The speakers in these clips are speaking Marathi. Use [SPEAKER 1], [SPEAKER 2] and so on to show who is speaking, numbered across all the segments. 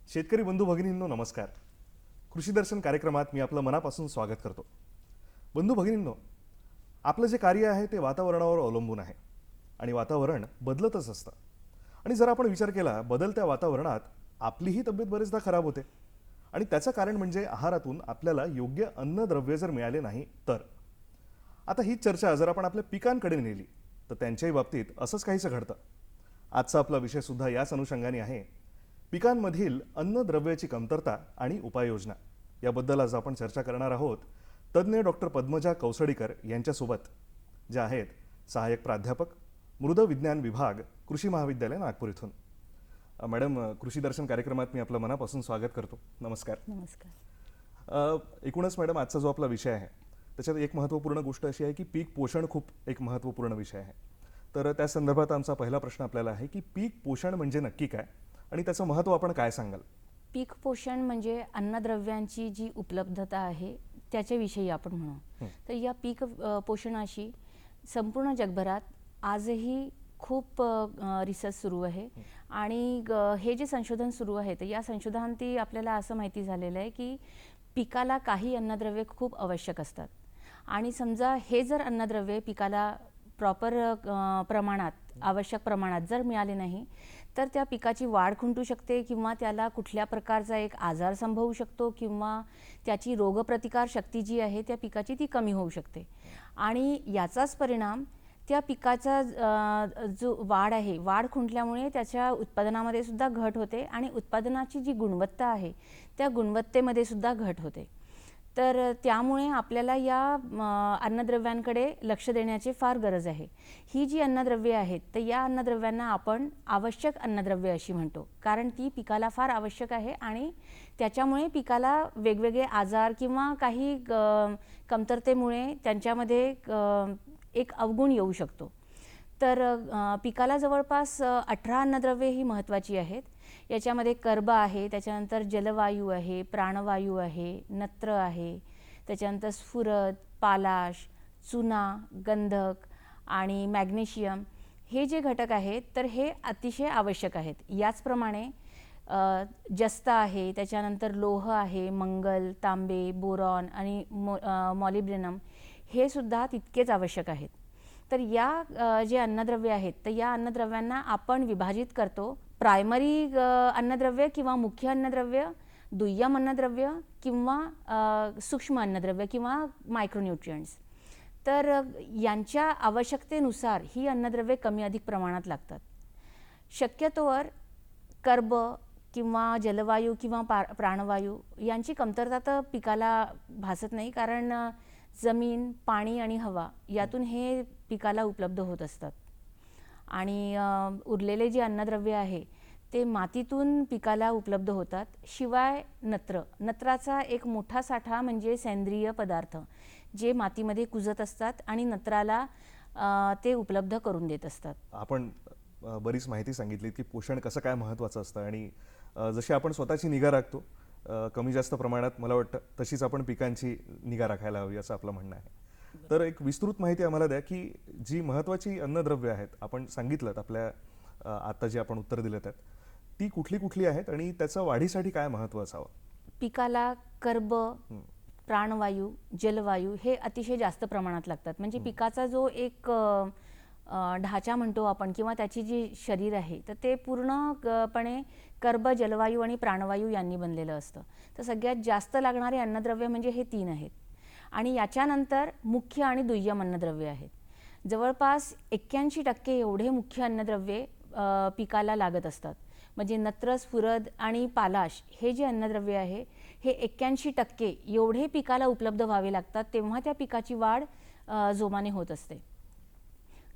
[SPEAKER 1] शेतकरी बंधू भगिनींनो नमस्कार. कृषी दर्शन कार्यक्रमात मी आपलं मनापासून स्वागत करतो. बंधू भगिनींनो, आपलं जे कार्य आहे ते वातावरणावर अवलंबून आहे आणि वातावरण बदलतच असतं. आणि जर आपण विचार केला, बदलत्या वातावरणात आपलीही तब्येत बरेचदा खराब होते आणि त्याचं कारण म्हणजे आहारातून आपल्याला योग्य अन्नद्रव्य जर मिळाले नाही तर. आता ही चर्चा जर आपण आपल्या पिकांकडे नेली तर त्यांच्याही बाबतीत असंच काहीसं घडतं. आजचा आपला विषय सुद्धा याच अनुषंगाने आहे, पिकांमधील अन्नद्रव्याची कमतरता आणि उपाययोजना. याबद्दल आज आपण चर्चा करणार आहोत तज्ज्ञ डॉक्टर पद्मजा कौसडीकर यांच्यासोबत, ज्या आहेत सहाय्यक प्राध्यापक, मृद विज्ञान विभाग, कृषी महाविद्यालय नागपूर इथून. मॅडम, कृषी दर्शन कार्यक्रमात मी आपलं मनापासून स्वागत करतो. नमस्कार.
[SPEAKER 2] नमस्कार.
[SPEAKER 1] एकूणच मॅडम, आजचा जो आपला विषय आहे त्याच्यात एक महत्त्वपूर्ण गोष्ट अशी आहे की पीक पोषण खूप एक महत्त्वपूर्ण विषय आहे. तर त्या संदर्भात आमचा पहिला प्रश्न आपल्याला आहे की पीक पोषण म्हणजे नक्की काय आणि त्याचं महत्त्व आपण काय सांगाल?
[SPEAKER 2] पीक पोषण म्हणजे अन्नद्रव्यांची जी उपलब्धता आहे त्याच्याविषयी आपण म्हणू. तर या पीक पोषणाशी संपूर्ण जगभरात आजही खूप रिसर्च सुरू आहे आणि हे जे संशोधन सुरू आहे तर या संशोधनांती आपल्याला असं माहिती झालेलं आहे की पिकाला काही अन्नद्रव्ये खूप आवश्यक असतात आणि समजा हे जर अन्नद्रव्ये पिकाला प्रॉपर प्रमाणात, आवश्यक प्रमाणात जर मिळाले नाही तर त्या पिकाची वाढ खुंटू शकते किंवा त्याला कुठल्या प्रकारचा एक आजार संभवू शकतो किंवा त्याची रोगप्रतिकार शक्ती जी आहे त्या पिकाची ती कमी होऊ शकते आणि याचाच परिणाम त्या पिकाचा जो वाढ आहे, वाढ खुंटल्यामुळे त्याच्या उत्पादनामध्ये सुद्धा घट होते आणि उत्पादनाची जी गुणवत्ता आहे त्या गुणवत्तेमध्ये सुद्धा घट होते. तर त्यामुळे आपल्याला या अन्नद्रव्यांकडे लक्ष देण्याची फार गरज आहे. ही जी अन्नद्रव्ये आहेत तर या अन्नद्रव्यांना आपण आवश्यक अन्नद्रव्ये अशी म्हणतो, कारण ती पिकाला फार आवश्यक आहे आणि त्याच्यामुळे पिकाला वेगवेगळे आजार किंवा काही कमतरतेमुळे त्यांच्यामध्ये एक अवगुण येऊ शकतो. तर पिकाला जवळपास 18 अन्नद्रव्ये ही महत्त्वाची आहेत. याच्यामध्ये कर्ब आहे, त्याच्यानंतर जलवायू आहे, प्राणवायू आहे, नत्र आहे, त्याच्यानंतर स्फुरद, पालाश, चुना, गंधक आणि मॅग्नेशियम हे जे घटक आहेत तर हे अतिशय आवश्यक आहेत. याचप्रमाणे जस्त आहे, त्याच्यानंतर लोह आहे, मंगल, तांबे, बोरॉन आणि मॉलिब्डेनम हे सुद्धा तितकेच आवश्यक आहेत. तर या जे अन्नद्रव्ये आहेत तर या अन्नद्रव्यांना आपण विभाजित करतो प्रायमरी अन्नद्रव्य किंवा मुख्य अन्नद्रव्य, दुय्यम अन्नद्रव्य किंवा सूक्ष्म अन्नद्रव्य किंवा मायक्रोन्यूट्रिएंट्स. तर यांच्या आवश्यकतेनुसार ही अन्नद्रव्ये कमी अधिक प्रमाणात लागतात. शक्यतोवर कर्ब किंवा जलवायू किंवा प्राणवायू यांची कमतरता तर पिकाला भासत नाही, कारण जमीन, पाणी आणि हवा यातून हे पिकाला उपलब्ध होत असतात. आणि उरलेले जे अन्नद्रव्य आहे ते मातीतून पिकाला उपलब्ध होतात. शिवाय नत्राचा एक मोठा साठा म्हणजे सेंद्रिय पदार्थ जे मातीमध्ये कुजत असतात आणि नत्राला ते उपलब्ध करून देत असतात.
[SPEAKER 1] आपण बरीच माहिती सांगितली की पोषण कसं काय महत्त्वाचं असतं आणि जशी आपण स्वतःची निगा राखतो कमी जास्त प्रमाणात, मला वाटतं तशीच आपण पिकांची निगा राखायला हवी असं आपलं म्हणणं आहे. तर एक विस्तृत माहिती आम्हाला द्या की जी महत्त्वाची अन्नद्रव्ये आहेत, आपण सांगितलं आपल्या आता जे आपण उत्तर दिलं त्यात, ती कुठली कुठली आहेत आणि त्याचं वाढीसाठी काय महत्त्व असावं?
[SPEAKER 2] पिकाला कर्ब, प्राणवायू, जलवायू हे अतिशय जास्त प्रमाणात लागतात. म्हणजे पिकाचा जो एक ढाचा म्हणतो आपण किंवा त्याची जी शरीर आहे तर ते पूर्णपणे कर्ब, जलवायू आणि प्राणवायू यांनी बनलेलं असतं. तर सगळ्यात जास्त लागणारे अन्नद्रव्य म्हणजे हे 3 आहेत आणि याच्यानंतर मुख्य आणि दुय्यम अन्नद्रव्ये आहेत. जवळपास 81% एवढे मुख्य अन्नद्रव्ये पिकाला लागत असतात. म्हणजे नत्र, स्फुरद आणि पालाश हे जे अन्नद्रव्य आहे हे 81% एवढे पिकाला उपलब्ध व्हावे लागतात, तेव्हा त्या पिकाची वाढ जोमाने होत असते.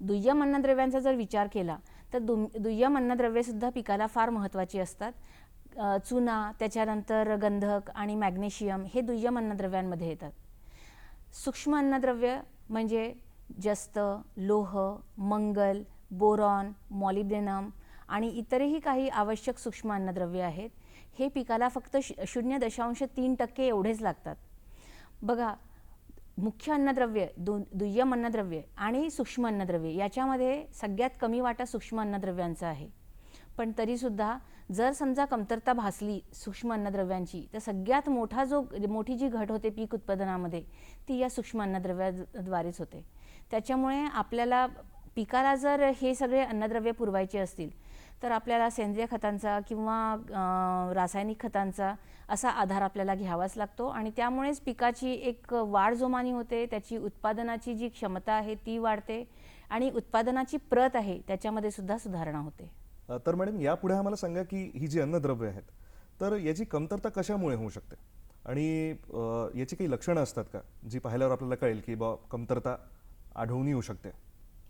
[SPEAKER 2] दुय्यम अन्नद्रव्यांचा जर विचार केला तर दुय्यम अन्नद्रव्येसुद्धा पिकाला फार महत्त्वाची असतात. चुना, त्याच्यानंतर गंधक आणि मॅग्नेशियम हे दुय्यम अन्नद्रव्यांमध्ये येतात. सूक्ष्म अन्नद्रव्य म्हणजे जस्त, लोह, मंगल, बोरॉन, मॉलिब्डेनम आणि इतरही काही आवश्यक सूक्ष्म अन्नद्रव्ये आहेत. हे पिकाला फक्त 0.3% एवढेच लागतात. बघा, मुख्य अन्नद्रव्य, दुय्यम अन्नद्रव्य आणि सूक्ष्म अन्नद्रव्य याच्यामध्ये सगळ्यात कमी वाटा सूक्ष्म अन्नद्रव्यांचा आहे. पण तरीसुद्धा जर समजा कमतरता भासली सूक्ष्म अन्नद्रव्यांची तर सगळ्यात मोठी जी घट होते पीक उत्पादनामध्ये ती या सूक्ष्म अन्नद्रव्याद्वारेच होते. त्याच्यामुळे आपल्याला पिकाला जर हे सगळे अन्नद्रव्य पुरवायचे असतील तर आपल्याला सेंद्रिय खतांचा किंवा रासायनिक खतांचा असा आधार आपल्याला घ्यावाच लागतो आणि त्यामुळेच पिकाची एक वाढ जोमानी होते, त्याची उत्पादनाची जी क्षमता आहे ती वाढते आणि उत्पादनाची प्रत आहे त्याच्यामध्ये सुद्धा सुधारणा होते.
[SPEAKER 1] तर मॅडम, यापुढे आम्हाला सांगा की ही जी अन्नद्रव्य आहेत तर याची कमतरता कशामुळे होऊ शकते आणि याची काही लक्षणं असतात का जी पाहिल्यावर आपल्याला कळेल की बा कमतरता आढळून येऊ शकते?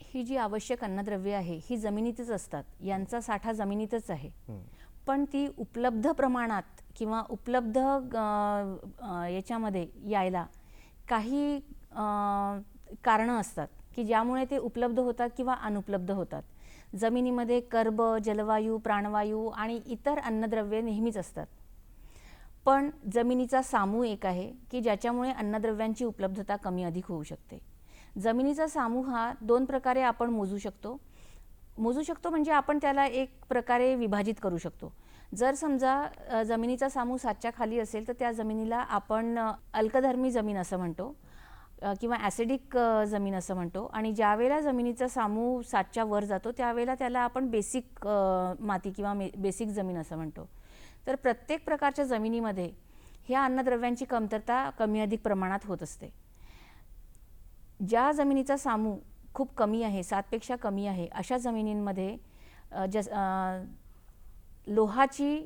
[SPEAKER 2] ही जी आवश्यक अन्नद्रव्ये आहे ही जमिनीतच असतात, यांचा साठा जमिनीतच आहे. पण ती उपलब्ध प्रमाणात किंवा उपलब्ध याच्यामध्ये यायला काही कारणं असतात की ज्यामुळे ते उपलब्ध होतात किंवा अनुपलब्ध होतात. जमिनीमध्ये कर्ब, जलवायू, प्राणवायू आणि इतर अन्नद्रव्ये नेहमीच असतात. पण जमिनीचा सामू एक आहे की ज्याच्यामुळे अन्नद्रव्यांची उपलब्धता कमी अधिक होऊ शकते. जमिनीचा सामूह हा 2 प्रकारे आपण मोजू शकतो म्हणजे आपण त्याला एक प्रकारे विभाजित करू शकतो. जर समजा जमिनीचा सामूह 7च्या खाली असेल तर त्या जमिनीला आपण अल्कधर्मी जमीन असं म्हणतो किंवा ॲसिडिक जमीन असं म्हणतो आणि ज्यावेळेला जमिनीचा सामूह 7च्या वर जातो त्यावेळेला त्याला आपण बेसिक माती किंवा बेसिक जमीन असं म्हणतो. तर प्रत्येक प्रकारच्या जमिनीमध्ये ह्या अन्नद्रव्यांची कमतरता कमी अधिक प्रमाणात होत असते. ज्या जमिनीचा सामू खूप कमी आहे, 7पेक्षा कमी आहे, अशा जमिनींमध्ये लोहाची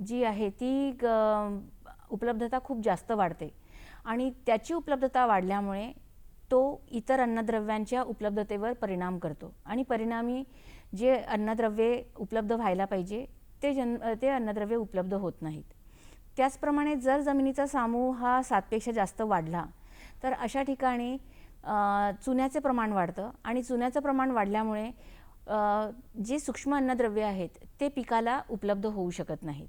[SPEAKER 2] जी आहे ती उपलब्धता खूप जास्त वाढते आणि त्याची उपलब्धता वाढल्यामुळे तो इतर अन्नद्रव्यांच्या उपलब्धतेवर परिणाम करतो आणि परिणामी जे अन्नद्रव्ये उपलब्ध व्हायला पाहिजे ते अन्नद्रव्ये उपलब्ध होत नाहीत. त्याचप्रमाणे जर जमिनीचा सामूह हा 7पेक्षा जास्त वाढला तर अशा ठिकाणी चुन्याचे प्रमाण वाढतं आणि चुन्याचं प्रमाण वाढल्यामुळे जे सूक्ष्म अन्नद्रव्य आहेत ते पिकाला उपलब्ध होऊ शकत नाहीत.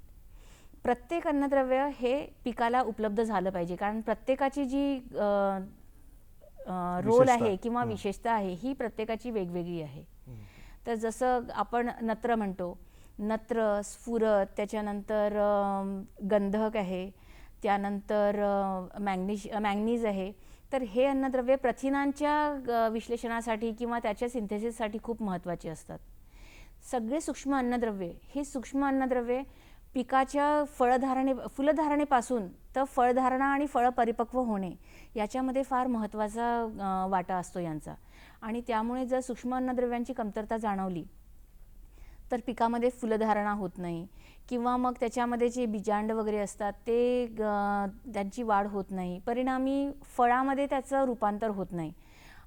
[SPEAKER 2] प्रत्येक अन्नद्रव्य हे पिकाला उपलब्ध झालं पाहिजे कारण प्रत्येकाची जी रोल आहे किंवा विशेषता आहे ही प्रत्येकाची वेगवेगळी आहे. तर जसं आपण नत्र म्हणतो, नत्र, स्फुरद, त्याच्यानंतर गंधक आहे, त्यानंतर मॅंगनीज आहे. तर हे अन्नद्रव्ये प्रथिनांच्या विश्लेषणासाठी किंवा त्याच्या सिंथेसिससाठी खूप महत्त्वाची असतात. सगळे सूक्ष्म अन्नद्रव्ये पिकाच्या फुलधारणेपासून तर फळधारणा आणि फळपरिपक्व होणे याच्यामध्ये फार महत्त्वाचा वाटा असतो यांचा आणि त्यामुळे जर सूक्ष्म अन्नद्रव्यांची कमतरता जाणवली तर पिकामध्ये फुलधारणा होत नाही किंवा मग त्याच्यामध्ये जे बीजांड वगैरे असतात ते त्यांची वाढ होत नाही, परिणामी फळामध्ये त्याचं रूपांतर होत नाही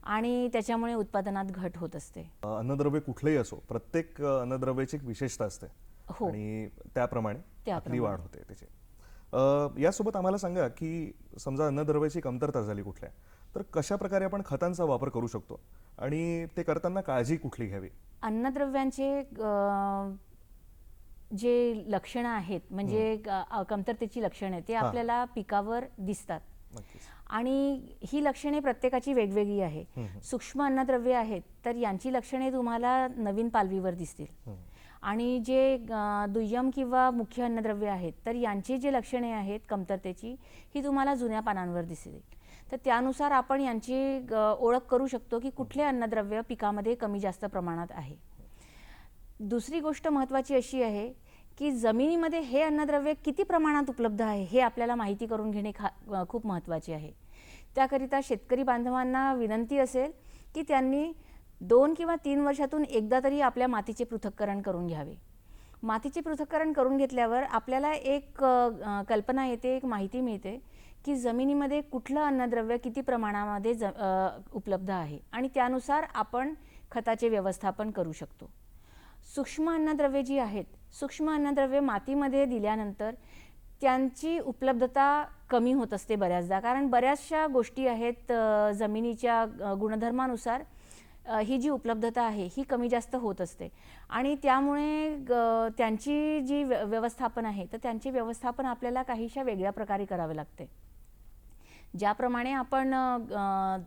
[SPEAKER 2] आणि त्याच्यामुळे उत्पादनात घट होत असते.
[SPEAKER 1] अन्नद्रव्य कुठलेही असो, प्रत्येक अन्नद्रव्याची एक विशेषता असते आणि त्याप्रमाणे आपली वाढ होते त्याची. यासोबत आम्हाला सांगा की समजा अन्नद्रव्याची कमतरता झाली कुठल्या तर कशा प्रकारे आपण खतांचा वापर करू शकतो आणि ते करताना काळजी कुठली घ्यावी?
[SPEAKER 2] अन्नद्रव्यांचे जे लक्षणं आहेत म्हणजे कमतरतेची लक्षणे ते आपल्याला पिकावर दिसतात आणि ही लक्षणे प्रत्येकाची वेगवेगळी आहे. सूक्ष्म अन्नद्रव्ये आहेत तर यांची लक्षणे तुम्हाला नवीन पालवीवर दिसतील आणि जे दुय्यम किंवा मुख्य अन्नद्रव्ये आहेत तर यांची जे लक्षणे आहेत कमतरतेची ही तुम्हाला जुन्या पानांवर दिसेल. तर त्यानुसार आपण यांची ओळख करू शकतो की कुठले अन्नद्रव्य पिकामध्ये कमी जास्त प्रमाणात आहे. दुसरी गोष्ट महत्त्वाची अशी आहे की जमिनीमध्ये हे अन्नद्रव्य किती प्रमाणात उपलब्ध आहे हे आपल्याला माहिती करून घेणे खूप महत्त्वाचे आहे. त्याकरिता शेतकरी बांधवांना विनंती असेल की त्यांनी 2 किंवा 3 वर्षातून एकदा तरी आपल्या मातीचे पृथक्करण करून घ्यावे. मातीचे पृथक्करण करून घेतल्यावर आपल्याला एक कल्पना येते, एक माहिती मिळते की जमिनीमध्ये कुठलं अन्नद्रव्य किती प्रमाणामध्ये उपलब्ध आहे आणि त्यानुसार आपण खताचे व्यवस्थापन करू शकतो. सूक्ष्म अन्नद्रव्ये जी आहेत, सूक्ष्म अन्नद्रव्ये मातीमध्ये दिल्यानंतर त्यांची उपलब्धता कमी होत असते बऱ्याचदा, कारण बऱ्याचशा गोष्टी आहेत जमिनीच्या गुणधर्मानुसार ही जी उपलब्धता आहे ही कमी जास्त होत असते आणि त्यामुळे त्यांची जी व्यवस्थापन आहे तर त्यांचे व्यवस्थापन आपल्याला काहीशा वेगळ्या प्रकारे करावे लागते. ज्याप्रमाणे आपण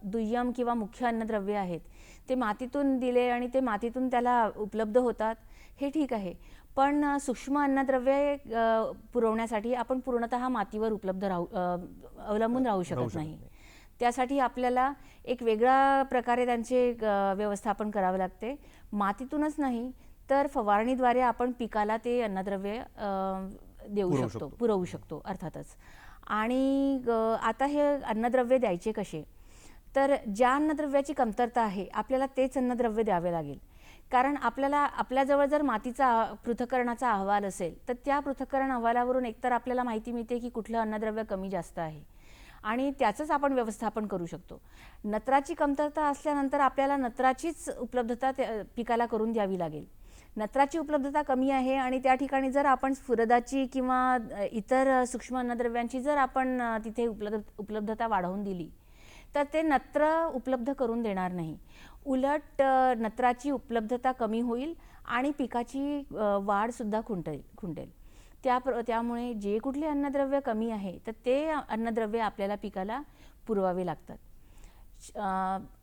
[SPEAKER 2] दुय्यम किंवा मुख्य अन्नद्रव्ये आहेत ते मातीतून दिले आणि ते मातीतून त्याला उपलब्ध होतात, हे ठीक आहे. पण सूक्ष्म अन्नद्रव्ये पुरवण्यासाठी आपण पूर्णतः मातीवर अवलंबून राहू शकत नाही. त्यासाठी आपल्याला एक वेगळ्या प्रकारे त्यांचे व्यवस्थापन करावे लागते. मातीतूनच नाही तर फवारणीद्वारे आपण पिकाला ते अन्नद्रव्य पुरवू शकतो अर्थातच. आणि आता हे अन्नद्रव्य द्यायचे कसे, तर ज्या अन्नद्रव्याची कमतरता आहे आपल्याला तेच अन्नद्रव्य द्यावे लागेल. कारण आपल्याजवळ जर मातीचा पृथक्करणाचा अहवाल असेल तर त्या पृथक्करण अहवालावरून एकतर आपल्याला माहिती मिळते की कुठलं अन्नद्रव्य कमी जास्त आहे आणि त्याचंच आपण व्यवस्थापन करू शकतो. नत्राची कमतरता असल्यानंतर आपल्याला नत्राचीच उपलब्धता पिकाला करून द्यावी लागेल. नत्राची उपलब्धता कमी आहे आणि त्या ठिकाणी जर आपण स्फुरदाची किंवा इतर सूक्ष्म अन्नद्रव्यांची जर आपण तिथे उपलब्धता वाढवून दिली तर ते नत्र उपलब्ध करून देणार नाही. उलट नत्राची उपलब्धता कमी होईल आणि पिकाची वाढसुद्धा खुंटेल. त्यामुळे जे कुठले अन्नद्रव्य कमी आहे तर ते अन्नद्रव्य आपल्याला पिकाला पुरवावे लागतात.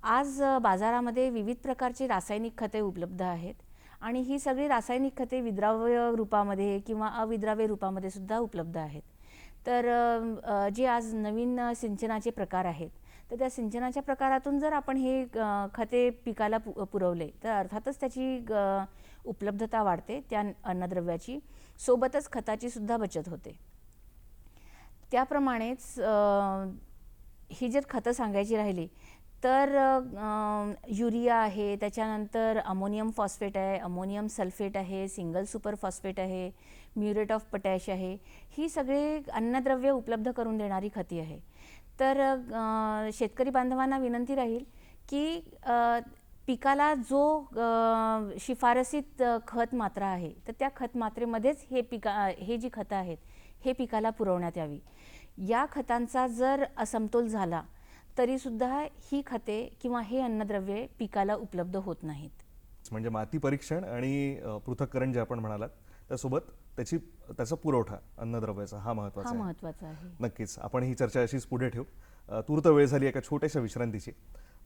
[SPEAKER 2] आज बाजारामध्ये विविध प्रकारचे रासायनिक खते उपलब्ध आहेत आणि ही सगळी रासायनिक खते विद्राव्य रूपामध्ये किंवा अविद्राव्य रूपामध्ये सुद्धा उपलब्ध आहेत. तर जे आज नवीन सिंचनाचे प्रकार आहेत तर त्या सिंचनाच्या प्रकारातून जर आपण हे खते पिकाला पुरवले तर अर्थातच त्याची उपलब्धता वाढते त्या अन्नद्रव्याची, सोबतच खताची सुद्धा बचत होते. त्याप्रमाणेच ही जर खतं सांगायची राहिली तर युरिया आहे, त्याच्यानंतर अमोनियम फॉस्फेट आहे, अमोनियम सल्फेट आहे, सिंगल सुपर फॉस्फेट आहे, म्युरेट ऑफ पोटॅश आहे, ही सगळे अन्नद्रव्य उपलब्ध करून देणारी खते आहे. तर शेतकरी बांधवांना विनंती राहील की पिकाला जो शिफारसीत खत मात्रा आहे तर त्या खत मात्रेमध्येच हे जी खतं आहेत हे पिकाला पुरवण्यात यावी. या खतांचा जर असमतोल झाला तरीसुद्धा ही खते किंवा हे अन्नद्रव्ये पिकाला उपलब्ध होत नाहीत.
[SPEAKER 1] म्हणजे माती परीक्षण आणि पृथक्करण जे आपण म्हणालात त्यासोबत त्याचा पुरवठा अन्नद्रव्याचा हा महत्त्वाचा
[SPEAKER 2] आहे.
[SPEAKER 1] नक्कीच आपण ही चर्चा अशीच पुढे ठेवू. तूर्त वेळ झाली एका छोट्याशा विश्रांतीची.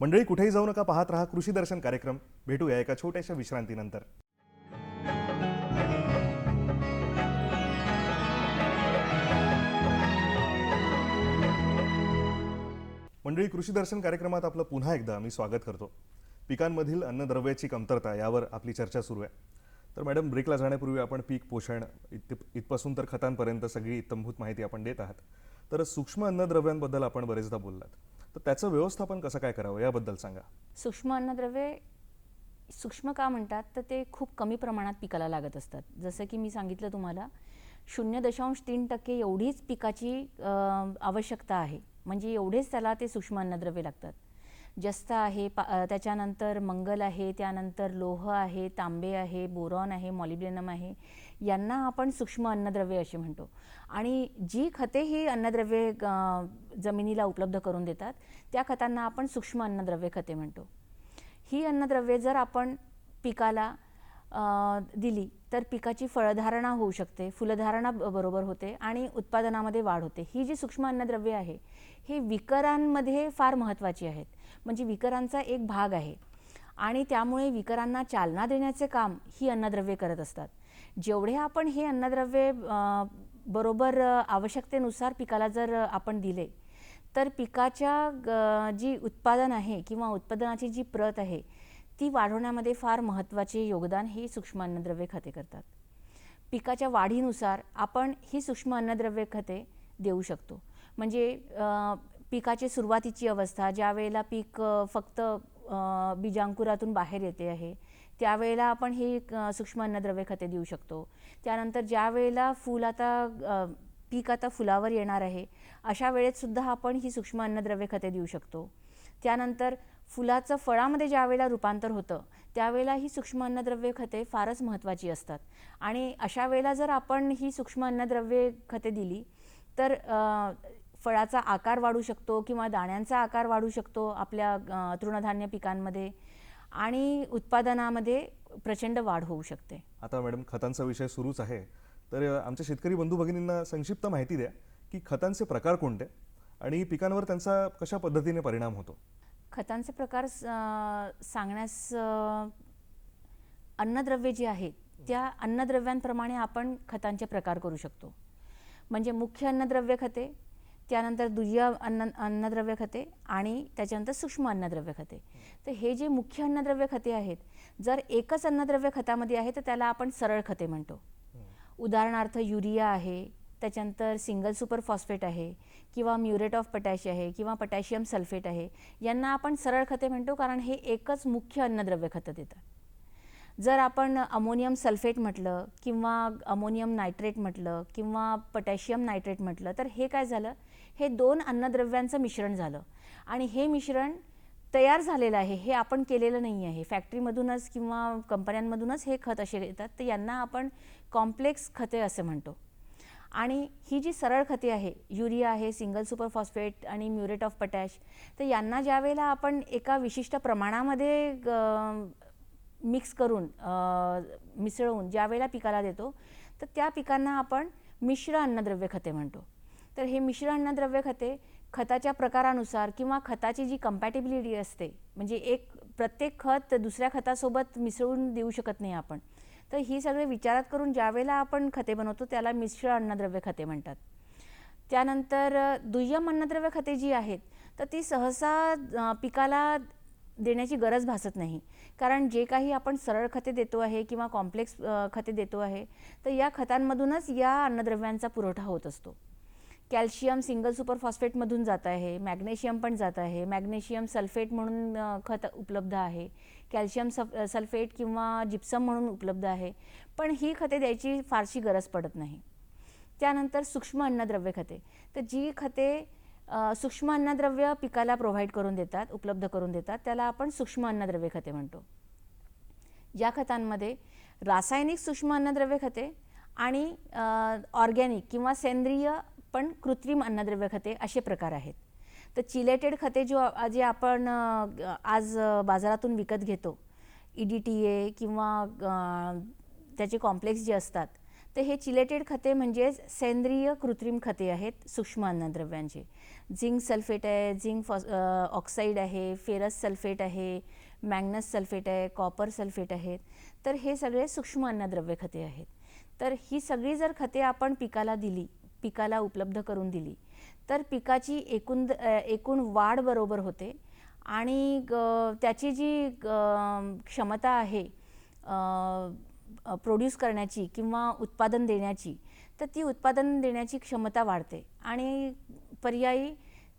[SPEAKER 1] मंडळी, कुठेही जाऊ नका, पाहत रहा कृषी दर्शन कार्यक्रम. भेटूया एका छोट्याशा विश्रांतीनंतर. मंडळी, कृषी दर्शन कार्यक्रमात आपलं पुन्हा एकदा मी स्वागत करतो. पिकांमधील अन्नद्रव्याची कमतरता यावर आपली चर्चा सुरू आहे. तर मॅडम, ब्रेकला जाण्यापूर्वी आपण पीक पोषण इथपासून तर खतांपर्यंत सगळी इत्थंभूत माहिती आपण देत आहात. तर सूक्ष्म अन्नद्रव्यांबद्दल आपण बरेचदा बोललात, तर त्याचं व्यवस्थापन कसं काय करावं याबद्दल सांगा.
[SPEAKER 2] सूक्ष्म अन्नद्रव्ये सूक्ष्म का म्हणतात तर ते खूप कमी प्रमाणात पिकाला लागत असतात. जसं की मी सांगितलं तुम्हाला 0.3% एवढीच पिकाची आवश्यकता आहे, म्हणजे एवढेच त्याला ते सूक्ष्म अन्नद्रव्ये लागतात. जस्त आहे, त्याच्यानंतर मंगल आहे, त्यानंतर लोह आहे, तांबे आहे, बोरॉन आहे, मॉलिब्डेनम आहे, यांना आपण सूक्ष्म अन्नद्रव्ये असे म्हणतो. आणि जी खते ही अन्नद्रव्ये जमिनीला उपलब्ध करून देतात त्या खतांना आपण सूक्ष्म अन्नद्रव्ये खते म्हणतो. ही अन्नद्रव्ये जर आपण पिकाला दिली तर पिकाची फळधारणा होऊ शकते, फुलधारणा बरोबर होते आणि उत्पादनामध्ये वाढ होते. ही जी सूक्ष्म अन्नद्रव्ये आहे हे विकरांमध्ये फार महत्त्वाची आहेत, म्हणजे विकरांचा एक भाग आहे आणि त्यामुळे विकरांना चालना देण्याचे काम ही अन्नद्रव्ये करत असतात. जेवढे आपण हे अन्नद्रव्ये बरोबर आवश्यकतेनुसार पिकाला जर आपण दिले तर पिकाच्या जी उत्पादन आहे किंवा उत्पादनाची जी प्रत आहे ती वाढवण्यामध्ये फार महत्त्वाचे योगदान ही सूक्ष्म अन्नद्रव्ये खते करतात. पिकाच्या वाढीनुसार आपण ही सूक्ष्म अन्नद्रव्ये खते देऊ शकतो. म्हणजे पिकाची सुरुवातीची अवस्था, ज्या वेळेला पीक फक्त बीजांकुरातून बाहेर येते आहे त्यावेळेला आपण ही सूक्ष्म अन्नद्रव्य खते देऊ शकतो. त्यानंतर ज्या वेळेला पीक आता फुलावर येणार आहे अशा वेळेत सुद्धा आपण ही सूक्ष्म अन्नद्रव्य खते देऊ शकतो. त्यानंतर फुलाचं फळामध्ये ज्या वेळेला रूपांतर होतं त्यावेळेला ही सूक्ष्म अन्नद्रव्य खते फारच महत्त्वाची असतात. आणि अशा वेळेला जर आपण ही सूक्ष्म अन्नद्रव्य खते दिली तर फळाचा आकार वाढू शकतो किंवा दाण्यांचा आकार वाढू शकतो आपल्या तृणधान्य पिकांमध्ये आणि उत्पादनामध्ये प्रचंड वाढ होऊ शकते.
[SPEAKER 1] आता मॅडम खतांचा विषय सुरूच आहे, तर आमच्या शेतकरी बंधू भगिनींना संक्षिप्त माहिती द्या की खतांचे प्रकार कोणते आणि पिकांवर त्यांचा कशा पद्धतीने परिणाम होतो.
[SPEAKER 2] खतांचे प्रकार सांगण्यास अन्नद्रव्ये जी आहेत त्या अन्नद्रव्यांप्रमाणे आपण खतांचे प्रकार करू शकतो. म्हणजे मुख्य अन्नद्रव्य खते, त्यानंतर दुय्यम अन्नद्रव्य खते आणि त्याच्यानंतर सूक्ष्म अन्नद्रव्य खते. तर हे जे मुख्य अन्नद्रव्य खते आहेत, जर एकच अन्नद्रव्य खतामध्ये आहे तर त्याला आपण सरळ खते म्हणतो. उदाहरणार्थ युरिया आहे, त्याच्यानंतर सिंगल सुपर फॉस्फेट आहे किंवा म्युरेट ऑफ पोटॅश आहे किंवा पोटॅशियम सल्फेट आहे, यांना आपण सरळ खते म्हणतो कारण हे एकच मुख्य अन्नद्रव्य खतं देतात. जर आपण अमोनियम सल्फेट म्हटलं किंवा अमोनियम नायट्रेट म्हटलं किंवा पोटॅशियम नायट्रेट म्हटलं तर हे काय झालं, हे दोन अन्नद्रव्यांचं मिश्रण झालं आणि हे मिश्रण तयार झालेलं आहे, हे आपण केलेलं नाही आहे. फॅक्टरीमधूनच किंवा कंपन्यांमधूनच हे खत असे येतात, तर यांना आपण कॉम्प्लेक्स खते असे म्हणतो. आणि ही जी सरळ खते आहे, युरिया आहे, सिंगल सुपर फॉस्फेट आणि म्युरेट ऑफ पोटॅश, तर यांना ज्या वेळेला आपण एका विशिष्ट प्रमाणामध्ये मिक्स करून मिसळून ज्या वेळेला पिकाला देतो तर त्या पिकांना आपण मिश्र अन्नद्रव्य खते म्हणतो. तर हे मिश्र अन्नद्रव्य खते खताच्या प्रकारानुसार किंवा खताची जी कंपॅटिबिलिटी असते, म्हणजे प्रत्येक खत दुसऱ्या खतासोबत मिसळून देऊ शकत नाही आपण, तर ही सगळे विचारात करून ज्या वेळेला आपण खते बनवतो त्याला मिश्र अन्नद्रव्य खते म्हणतात. त्यानंतर दुय्यम अन्नद्रव्य खते जी आहेत तर ती सहसा पिकाला देण्याची गरज भासत नाही, कारण जे काही आपण सरळ खते देतो आहे किंवा कॉम्प्लेक्स खते देतो आहे तर या खतांमधूनच या अन्नद्रव्यांचा पुरवठा होत असतो. कॅल्शियम सिंगल सुपर फॉस्फेटमधून जात आहे, मॅग्नेशियम पण जात आहे, मॅग्नेशियम सल्फेट म्हणून खत उपलब्ध आहे, कॅल्शियम सल्फेट किंवा जिप्सम म्हणून उपलब्ध आहे, पण ही खते द्यायची फारशी गरज पडत नाही. त्यानंतर सूक्ष्म अन्नद्रव्य खते, तर जी खते सूक्ष्म अन्नद्रव्य पिकाला प्रोव्हाइड करून देतात, उपलब्ध करून देतात, त्याला आपण सूक्ष्म अन्नद्रव्य खते म्हणतो. या खतांमध्ये रासायनिक सूक्ष्म अन्नद्रव्य खते आणि ऑर्गॅनिक किंवा सेंद्रिय पण कृत्रिम अन्नद्रव्य खते असे प्रकार आहेत. तर चिलेटेड खते जे आपण आज बाजारातून विकत घेतो, EDTA किंवा त्याचे कॉम्प्लेक्स जे असतात, तर हे चिलेटेड खते म्हणजेच सेंद्रिय कृत्रिम खते आहेत सूक्ष्म अन्नद्रव्यांचे. झिंक सल्फेट आहे, झिंक ऑक्साईड आहे, फेरस सल्फेट आहे, मॅग्नस सल्फेट आहे, कॉपर सल्फेट आहेत, तर हे सगळे सूक्ष्म अन्नद्रव्य खते आहेत. तर ही सगळी जर खते आपण पिकाला दिली, पिकाला उपलब्ध करून दिली तर पिकाची एकूण वाढ बरोबर होते आणि त्याची जी क्षमता आहे प्रोड्यूस करण्याची किंवा उत्पादन देण्याची, तर ती उत्पादन देण्याची क्षमता वाढते आणि पर्यायी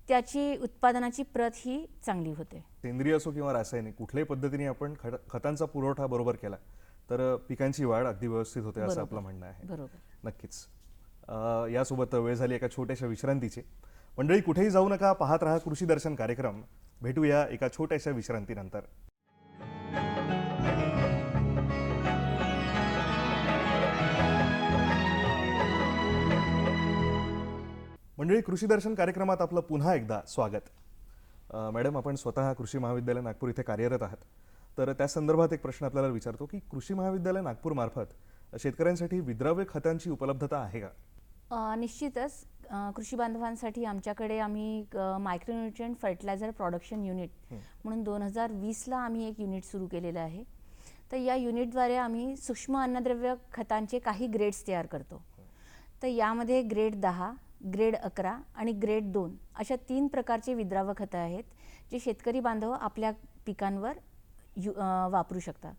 [SPEAKER 2] त्याची उत्पादनाची प्रत ही चांगली होते.
[SPEAKER 1] सेंद्रिय असो किंवा रासायनिक कुठल्याही पद्धतीने आपण खतांचा पुरवठा बरोबर केला तर पिकांची वाढ अगदी व्यवस्थित होते असं आपलं म्हणणं आहे.
[SPEAKER 2] बरोबर.
[SPEAKER 1] नक्कीच. यासोबत वेळ झाली एका छोट्याशा विश्रांतीची. मंडळी कुठेही जाऊ नका, पाहत रहा कृषी दर्शन कार्यक्रम. भेटूया एका छोट्याशा विश्रांतीनंतर. मंडळी कृषी दर्शन कार्यक्रमात आपलं पुन्हा एकदा स्वागत. मॅडम, आपण स्वतः कृषी महाविद्यालय नागपूर इथे कार्यरत आहात, तर त्या संदर्भात एक प्रश्न आपल्याला विचारतो की कृषी महाविद्यालय नागपूर मार्फत शेतकऱ्यांसाठी विद्राव्य खतांची उपलब्धता आहे का?
[SPEAKER 2] निश्चितच कृषी बांधवांसाठी आमच्याकडे आम्ही मायक्रोन्यूट्रिएंट फर्टिलायझर प्रोडक्शन युनिट म्हणून 2020ला आम्ही एक युनिट सुरू केलेलं आहे. तर या युनिटद्वारे आम्ही सूक्ष्म अन्नद्रव्य खतांचे काही ग्रेड्स तयार करतो. तर यामध्ये ग्रेड 10, ग्रेड 11 आणि ग्रेड 2 अशा 3 प्रकारचे विद्राव्य खतं आहेत जे शेतकरी बांधव आपल्या पिकांवर वापरू शकतात.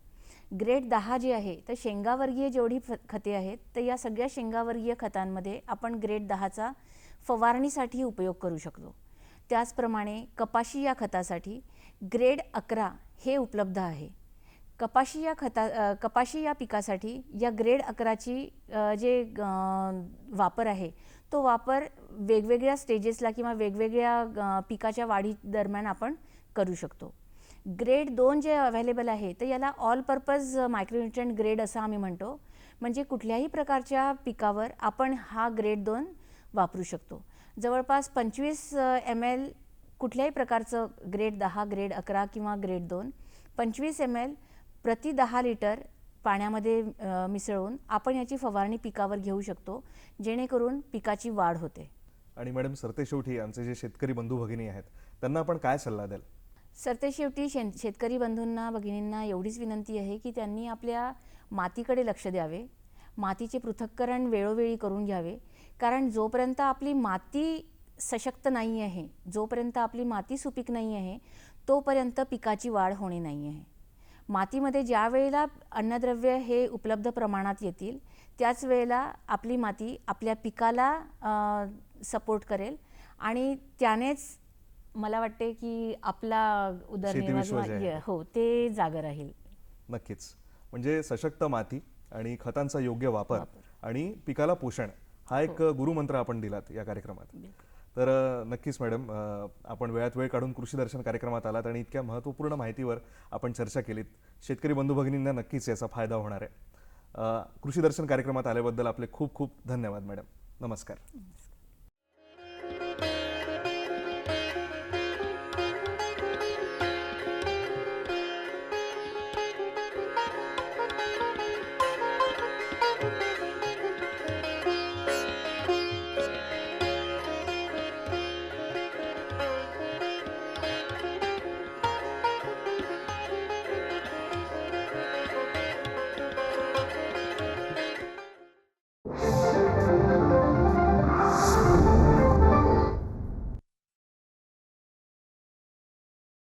[SPEAKER 2] ग्रेड 10 जे आहे तर शेंगावर्गीय जेवढी खते आहेत तर या सगळ्या शेंगावर्गीय खतांमध्ये आपण ग्रेड 10चा फवारणीसाठी उपयोग करू शकतो. त्याचप्रमाणे कपाशी या खतासाठी ग्रेड 11 हे उपलब्ध आहे. कपाशी या पिकासाठी या ग्रेड 11ची जे वापर आहे तो वापर वेगवेगळ्या स्टेजेसला किंवा वेगवेगळ्या पिकाच्या वाढी दरम्यान आपण करू शकतो. ग्रेड 2 जे अवेलेबल आहे तर याला ऑल पर्पज मायक्रोन्यूट्रिएंट ग्रेड असं आम्ही म्हणतो. म्हणजे कुठल्याही प्रकारच्या पिकावर आपण हा ग्रेड 2 वापरू शकतो. जवळपास 25 ml कुठल्याही प्रकारचं ग्रेड 10, ग्रेड 11 किंवा ग्रेड 2 25 ml प्रति 10 लिटर पाण्यामध्ये मिसळून आपण याची फवारणी पिकावर घेऊ शकतो, जेणेकरून पिकाची वाढ होते.
[SPEAKER 1] आणि मॅडम सरतेशेवटी आमचे जे शेतकरी बंधू भगिनी आहेत त्यांना आपण काय सल्ला द्याल?
[SPEAKER 2] सरतेशेवटी शेतकरी बंधूंना भगिनींना एवढीच विनंती आहे की त्यांनी आपल्या मातीकडे लक्ष द्यावे, मातीचे पृथक्करण वेळोवेळी करून घ्यावे. कारण जोपर्यंत आपली माती सशक्त नाही आहे, जोपर्यंत आपली माती सुपीक नाही आहे, तोपर्यंत पिकाची वाढ होणे नाही आहे. मातीमध्ये ज्या वेळेला अन्नद्रव्य हे उपलब्ध प्रमाणात येतील त्याच वेळेला आपली माती आपल्या पिकाला सपोर्ट करेल आणि त्यानेच मला वाटते की आपला उदरनिर्वाह
[SPEAKER 1] शेतीविश्व जे आहे.
[SPEAKER 2] हो ते जागं राहील.
[SPEAKER 1] नक्कीच. म्हणजे सशक्त माती आणि खतांचा योग्य वापर आणि पिकाला पोषण हा एक गुरुमंत्र आपण दिलात या कार्यक्रमात. तर नक्कीच मॅडम, आपण वेळात वेळ काढून कृषी दर्शन कार्यक्रमात आलात आणि इतक्या महत्त्वपूर्ण माहितीवर आपण चर्चा केलीत. शेतकरी बंधू भगिनींना नक्कीच याचा फायदा होणार आहे. कृषी दर्शन कार्यक्रमात आल्याबद्दल आपले खूप खूप धन्यवाद मॅडम. नमस्कार.